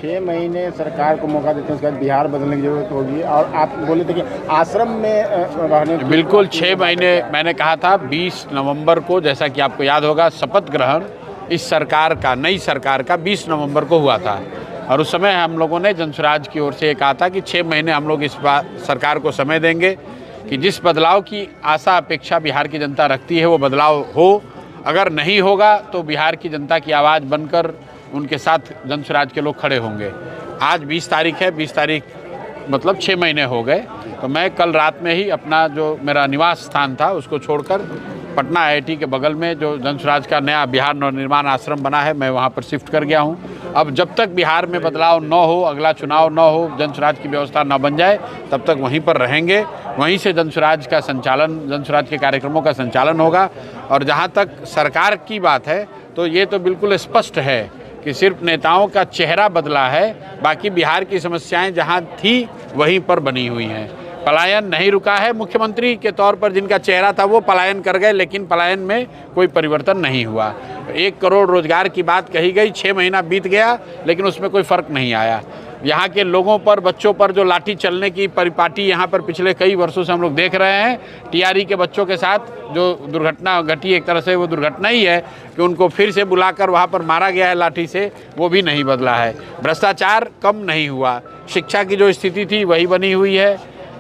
6 महीने सरकार को मौका देते हैं, उसके बाद बिहार बदलने की जरूरत होगी। और आप बोले थे कि आश्रम में रहने, बिल्कुल 6 महीने मैंने कहा था 20 नवंबर को, जैसा कि आपको याद होगा, शपथ ग्रहण इस सरकार का, नई सरकार का 20 नवंबर को हुआ था। और उस समय हम लोगों ने जनसुराज की ओर से कहा था कि 6 महीने हम लोग इस सरकार को समय देंगे कि जिस बदलाव की आशा अपेक्षा बिहार की जनता रखती है वो बदलाव हो। अगर नहीं होगा तो बिहार की जनता की आवाज़ बनकर उनके साथ जनसुराज के लोग खड़े होंगे। आज 20 तारीख है, 20 तारीख मतलब 6 महीने हो गए। तो मैं कल रात में ही अपना जो मेरा निवास स्थान था उसको छोड़कर पटना IIT के बगल में जो जनसुराज का नया बिहार नवनिर्माण आश्रम बना है, मैं वहाँ पर शिफ्ट कर गया हूँ। अब जब तक बिहार में बदलाव न हो, अगला चुनाव न हो, जनसुराज की व्यवस्था न बन जाए, तब तक वहीं पर रहेंगे। वहीं से जनसुराज का संचालन, जनसुराज के कार्यक्रमों का संचालन होगा। और जहाँ तक सरकार की बात है तो ये तो बिल्कुल स्पष्ट है कि सिर्फ नेताओं का चेहरा बदला है, बाकी बिहार की समस्याएं जहां थी वहीं पर बनी हुई हैं। पलायन नहीं रुका है। मुख्यमंत्री के तौर पर जिनका चेहरा था वो पलायन कर गए, लेकिन पलायन में कोई परिवर्तन नहीं हुआ। 1 करोड़ रोजगार की बात कही गई, 6 महीना बीत गया लेकिन उसमें कोई फ़र्क नहीं आया। यहाँ के लोगों पर, बच्चों पर जो लाठी चलने की परिपाटी यहाँ पर पिछले कई वर्षों से हम लोग देख रहे हैं, TRE के बच्चों के साथ जो दुर्घटना घटी, एक तरह से वो दुर्घटना ही है कि उनको फिर से बुलाकर वहाँ पर मारा गया है लाठी से, वो भी नहीं बदला है। भ्रष्टाचार कम नहीं हुआ, शिक्षा की जो स्थिति थी वही बनी हुई है।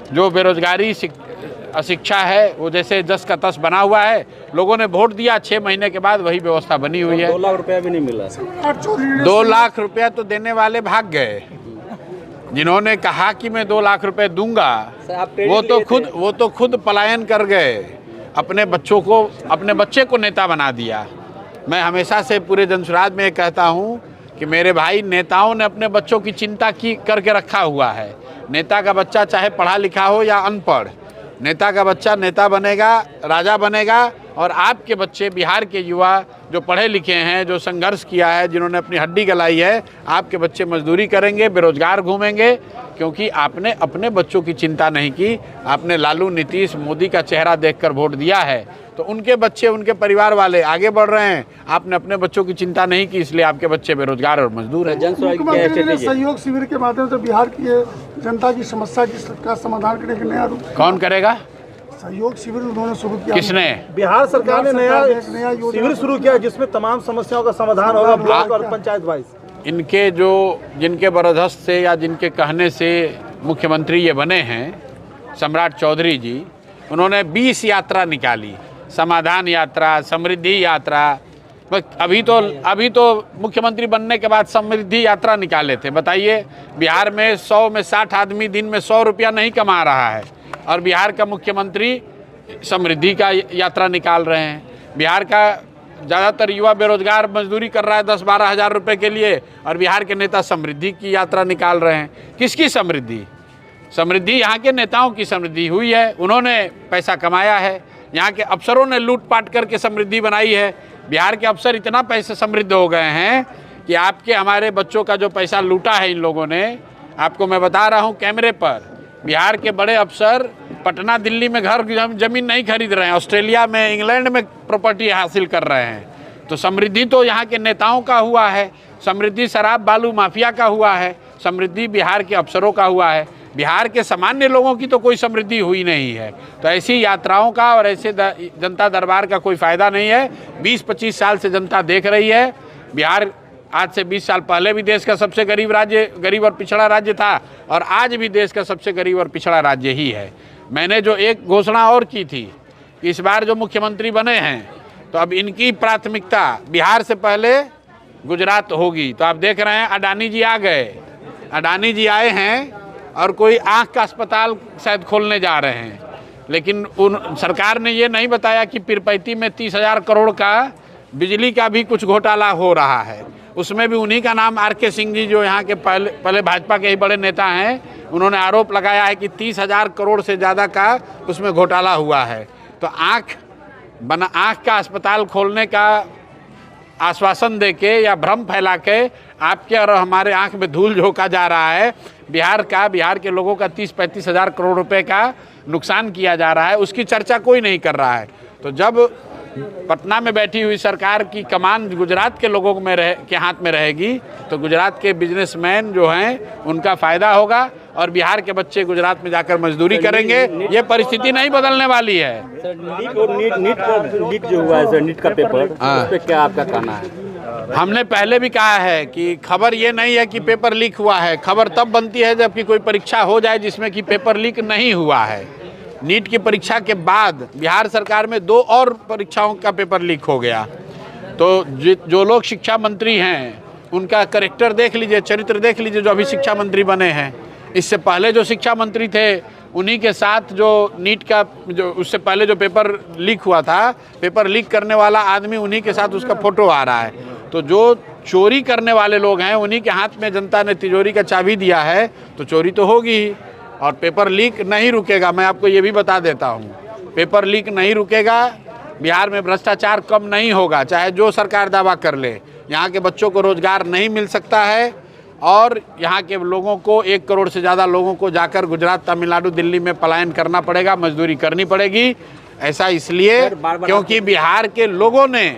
जो बेरोजगारी, अशिक्षा है वो जैसे जस का तस बना हुआ है। लोगों ने वोट दिया, 6 महीने के बाद वही व्यवस्था बनी हुई है। 2 लाख रुपया भी नहीं मिला। 2 लाख रुपया तो देने वाले भाग गए। जिन्होंने कहा कि मैं 2 लाख रुपए दूंगा वो तो खुद पलायन कर गए, अपने बच्चे को नेता बना दिया। मैं हमेशा से पूरे जनसुराज में कहता हूं कि मेरे भाई, नेताओं ने अपने बच्चों की चिंता करके रखा हुआ है। नेता का बच्चा चाहे पढ़ा लिखा हो या अनपढ़, नेता का बच्चा नेता बनेगा, राजा बनेगा। और आपके बच्चे, बिहार के युवा जो पढ़े लिखे हैं, जो संघर्ष किया है, जिन्होंने अपनी हड्डी गलाई है, आपके बच्चे मजदूरी करेंगे, बेरोजगार घूमेंगे, क्योंकि आपने अपने बच्चों की चिंता नहीं की। आपने लालू, नीतीश, मोदी का चेहरा देखकर वोट दिया है, तो उनके बच्चे, उनके परिवार वाले आगे बढ़ रहे हैं। आपने अपने बच्चों की चिंता नहीं की, इसलिए आपके बच्चे बेरोजगार और मजदूर हैं। सहयोग शिविर के माध्यम से बिहार की जनता की समस्या का समाधान करने के नया रूप कौन करेगा? सहयोग शिविर उन्होंने शुरू किया। किसने? बिहार सरकार ने नया शिविर शुरू किया जिसमें तमाम समस्याओं का समाधान होगा, ब्लॉक और पंचायत वाइज। इनके जिनके बरदस्त से या जिनके कहने से मुख्यमंत्री ये बने हैं, सम्राट चौधरी जी, उन्होंने 20 यात्रा निकाली, समाधान यात्रा, समृद्धि यात्रा। अभी तो मुख्यमंत्री बनने के बाद समृद्धि यात्रा निकाले थे। बताइए, बिहार में 100 में 60 आदमी दिन में 100 रुपया नहीं कमा रहा है, और बिहार का मुख्यमंत्री समृद्धि का यात्रा निकाल रहे हैं। बिहार का ज़्यादातर युवा बेरोजगार मजदूरी कर रहा है 10-12 हज़ार रुपये के लिए, और बिहार के नेता समृद्धि की यात्रा निकाल रहे हैं। किसकी समृद्धि? समृद्धि यहाँ के नेताओं की समृद्धि हुई है, उन्होंने पैसा कमाया है। यहाँ के अफसरों ने लूटपाट करके समृद्धि बनाई है। बिहार के अफसर इतना पैसे समृद्ध हो गए हैं कि आपके, हमारे बच्चों का जो पैसा लूटा है इन लोगों ने, आपको मैं बता रहा हूँ कैमरे पर, बिहार के बड़े अफसर पटना, दिल्ली में घर जमीन नहीं खरीद रहे हैं, ऑस्ट्रेलिया में, इंग्लैंड में प्रॉपर्टी हासिल कर रहे हैं। तो समृद्धि तो यहाँ के नेताओं का हुआ है, समृद्धि शराब बालू माफिया का हुआ है, समृद्धि बिहार के अफसरों का हुआ है। बिहार के सामान्य लोगों की तो कोई समृद्धि हुई नहीं है। तो ऐसी यात्राओं का और ऐसे जनता दरबार का कोई फ़ायदा नहीं है। 20-25 साल से जनता देख रही है। बिहार आज से 20 साल पहले भी देश का सबसे गरीब और पिछड़ा राज्य था, और आज भी देश का सबसे गरीब और पिछड़ा राज्य ही है। मैंने जो एक घोषणा और की थी, इस बार जो मुख्यमंत्री बने हैं, तो अब इनकी प्राथमिकता बिहार से पहले गुजरात होगी। तो आप देख रहे हैं अडानी जी आ गए, अडानी जी आए हैं और कोई आँख का अस्पताल शायद खोलने जा रहे हैं, लेकिन सरकार ने ये नहीं बताया कि पीरपैंती में 30,000 करोड़ का बिजली का भी कुछ घोटाला हो रहा है। उसमें भी उन्हीं का नाम RK सिंह जी, जो यहाँ के पहले भाजपा के ही बड़े नेता हैं, उन्होंने आरोप लगाया है कि 30,000 करोड़ से ज़्यादा का उसमें घोटाला हुआ है। तो आँख का अस्पताल खोलने का आश्वासन देके या भ्रम फैला के आपके और हमारे आंख में धूल झोंका जा रहा है। बिहार के लोगों का 30-35 हज़ार करोड़ रुपए का नुकसान किया जा रहा है, उसकी चर्चा कोई नहीं कर रहा है। तो जब पटना में बैठी हुई सरकार की कमान गुजरात के लोगों के हाथ में रहेगी तो गुजरात के बिजनेसमैन जो हैं उनका फ़ायदा होगा और बिहार के बच्चे गुजरात में जाकर मजदूरी करेंगे। ये परिस्थिति नहीं बदलने वाली है। सर, नीट जो हुआ है सर, नीट का पेपर, उस पे क्या आपका कहना है? हमने पहले भी कहा है कि खबर ये नहीं है कि पेपर लीक हुआ है, खबर तब बनती है जबकि कोई परीक्षा हो जाए जिसमें कि पेपर लीक नहीं हुआ है। नीट की परीक्षा के बाद बिहार सरकार में 2 और परीक्षाओं का पेपर लीक हो गया। तो जो लोग शिक्षा मंत्री हैं उनका कैरेक्टर देख लीजिए, चरित्र देख लीजिए, जो अभी शिक्षा मंत्री बने हैं। इससे पहले जो शिक्षा मंत्री थे उन्हीं के साथ जो नीट का जो उससे पहले जो पेपर लीक हुआ था, पेपर लीक करने वाला आदमी उन्हीं के साथ उसका फोटो आ रहा है। तो जो चोरी करने वाले लोग हैं उन्हीं के हाथ में जनता ने तिजोरी का चाबी दिया है तो चोरी तो होगी ही और पेपर लीक नहीं रुकेगा। मैं आपको ये भी बता देता हूँ, पेपर लीक नहीं रुकेगा, बिहार में भ्रष्टाचार कम नहीं होगा, चाहे जो सरकार दावा कर ले। यहाँ के बच्चों को रोजगार नहीं मिल सकता है और यहाँ के लोगों को 1 करोड़ से ज़्यादा लोगों को जाकर गुजरात, तमिलनाडु, दिल्ली में पलायन करना पड़ेगा, मजदूरी करनी पड़ेगी। ऐसा इसलिए क्योंकि बिहार के लोगों ने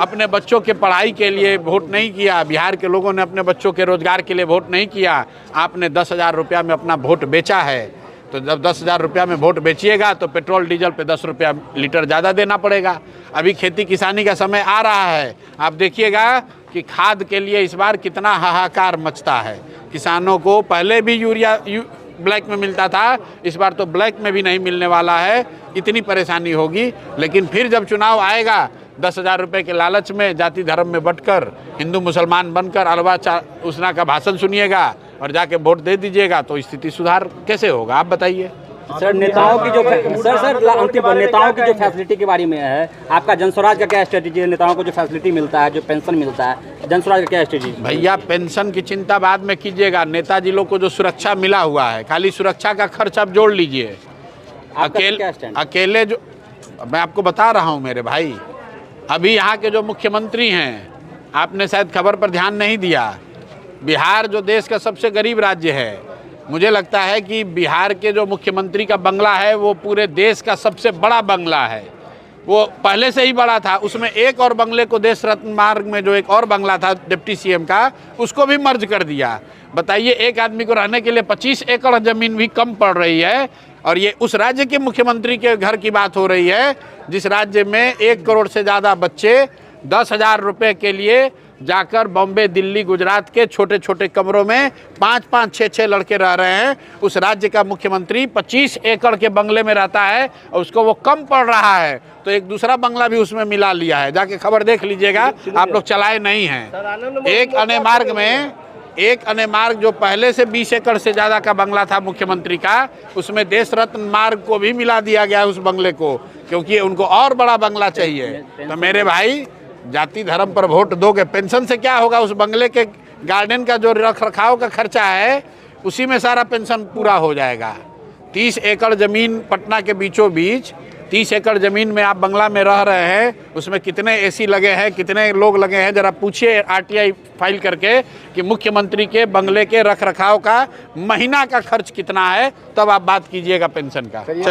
अपने बच्चों के पढ़ाई के लिए वोट नहीं किया, बिहार के लोगों ने अपने बच्चों के रोजगार के लिए वोट नहीं किया। आपने 10,000 रुपया में अपना वोट बेचा है, तो जब 10,000 रुपया में वोट बेचिएगा तो पेट्रोल डीजल पे 10 रुपया लीटर ज़्यादा देना पड़ेगा। अभी खेती किसानी का समय आ रहा है, आप देखिएगा कि खाद के लिए इस बार कितना हाहाकार मचता है। किसानों को पहले भी यूरिया ब्लैक में मिलता था, इस बार तो ब्लैक में भी नहीं मिलने वाला है, इतनी परेशानी होगी। लेकिन फिर जब चुनाव आएगा 10,000 रुपये के लालच में जाति धर्म में बंटकर हिंदू मुसलमान बनकर अलवा उसना का भाषण सुनिएगा और जाके वोट दे दीजिएगा तो स्थिति सुधार कैसे होगा, आप बताइए। सर, नेताओं की जो अंतिम नेताओं की जो फैसिलिटी के बारे में है, आपका जनस्वराज का क्या स्ट्रेटेजी है? नेताओं को जो फैसिलिटी मिलता है, जो पेंशन मिलता है, जनस्वराज का क्या स्ट्रेटेजी? भैया पेंशन की चिंता बाद में कीजिएगा, नेताजी लोग को जो सुरक्षा मिला हुआ है, खाली सुरक्षा का खर्च आप जोड़ लीजिए। अकेले जो मैं आपको बता रहा हूँ मेरे भाई, अभी यहाँ के जो मुख्यमंत्री हैं, आपने शायद खबर पर ध्यान नहीं दिया, बिहार जो देश का सबसे गरीब राज्य है, मुझे लगता है कि बिहार के जो मुख्यमंत्री का बंगला है वो पूरे देश का सबसे बड़ा बंगला है। वो पहले से ही बड़ा था, उसमें एक और बंगले को देश रत्न मार्ग में जो एक और बंगला था डिप्टी सीएम का, उसको भी मर्ज कर दिया। बताइए, एक आदमी को रहने के लिए 25 एकड़ ज़मीन भी कम पड़ रही है और ये उस राज्य के मुख्यमंत्री के घर की बात हो रही है जिस राज्य में 1 करोड़ से ज़्यादा बच्चे 10,000 रुपये के लिए जाकर बॉम्बे, दिल्ली, गुजरात के छोटे छोटे कमरों में 5-5, 6-6 लड़के रह रहे हैं। उस राज्य का मुख्यमंत्री 25 एकड़ के बंगले में रहता है और उसको वो कम पड़ रहा है, तो एक दूसरा बंगला भी उसमें मिला लिया है। जाके खबर देख लीजिएगा, आप लोग चलाए नहीं हैं। एक अने मार्ग जो पहले से 20 एकड़ से ज़्यादा का बंगला था मुख्यमंत्री का, उसमें देश रत्न मार्ग को भी मिला दिया गया उस बंगले को, क्योंकि उनको और बड़ा बंगला चाहिए। तो मेरे भाई, जाति धर्म पर वोट दोगे, पेंशन से क्या होगा? उस बंगले के गार्डन का जो रख रखाव का खर्चा है उसी में सारा पेंशन पूरा हो जाएगा। 30 एकड़ ज़मीन पटना के बीचों बीच, 30 एकड़ ज़मीन में आप बंगला में रह रहे हैं, उसमें कितने एसी लगे हैं, कितने लोग लगे हैं, ज़रा पूछिए आरटीआई फाइल करके कि मुख्यमंत्री के बंगले के रख रखाव का महीना का खर्च कितना है, तब आप बात कीजिएगा पेंशन का। चलिए।